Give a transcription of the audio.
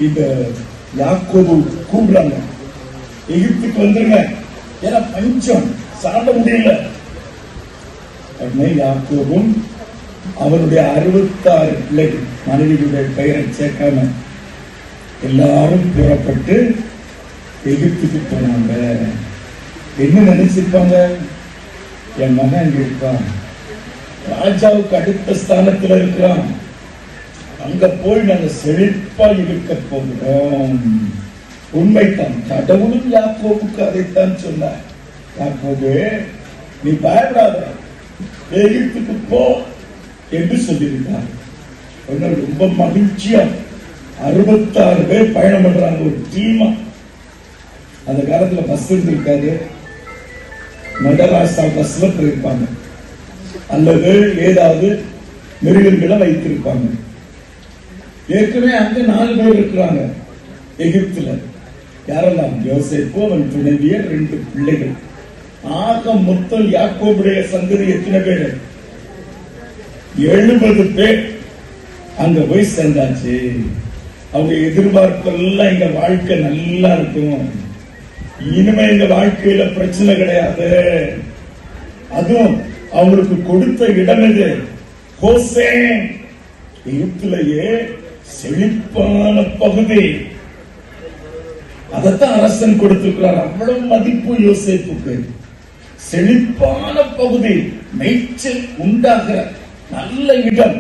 இந்த யாக்கோபு கூப்பிடுறாங்க, எகிப்துக்கு வந்துருங்க, ஏன்னா பஞ்சம் சாப்பிட முடியல. உடனே யாக்கோபும் அவருடைய 66 பிள்ளைகள், மனைவியுடைய பெயரை சேர்க்காம எல்லாரும் புறப்பட்டு எகிப்துக்கு போனாங்க. என்ன நினைச்சிருப்பாங்க? என் மகன் அங்க இருக்கான், ராஜாவுக்கு அடுத்த ஸ்தானத்துல இருக்கிறான், அங்க போய் நாங்க செழிப்பா இருக்க போகிறோம். உண்மைதான், கடவுளும் யாக்கோபுக்கு அதைத்தான் சொன்னார். யாக்கோபு, நீ பயப்படாத, எகிப்துக்கு போ என்று சொல்லியிருக்கார். ரொம்ப மகிழ்ச்சியா 66 பேர் பயணம் பண்றாங்க, ஒரு டீமா. அந்த காலத்துல பஸ் இருந்திருக்காது, மதராசா பஸ்ல போயிருப்பாங்க, அல்லது ஏதாவது மிருகங்களை வைத்திருப்பாங்க. ஏற்கனவே அங்க 4 பேர் இருக்கிறாங்க எகிப்துல. யாரெல்லாம்? யோசேப்பு, அவன் துணைவியர், 2 பிள்ளைகள். ஆக மொத்தம் யாக்கோபுடைய சந்ததி எத்தனை பேர்? 70 பேர் அங்க போய் சேர்ந்தாச்சு. அவங்க எதிர்பார்ப்பெல்லாம் எங்க வாழ்க்கை நல்லா இருக்கும், இனிமே எங்க வாழ்க்கையில பிரச்சனை கிடையாது. அதுவும் அவங்களுக்கு கொடுத்த இடம் எது? கோசேன், எகிப்திலேயே செழிப்பான பகுதி. அதத்தான் அரசன் கொடுத்திருக்கிறார். அவ்வளவு மதிப்பு யோசேப்புக்கு. செழிப்பான பகுதி, மேய்ச்சல் உண்டாகிற நல்ல இடம்.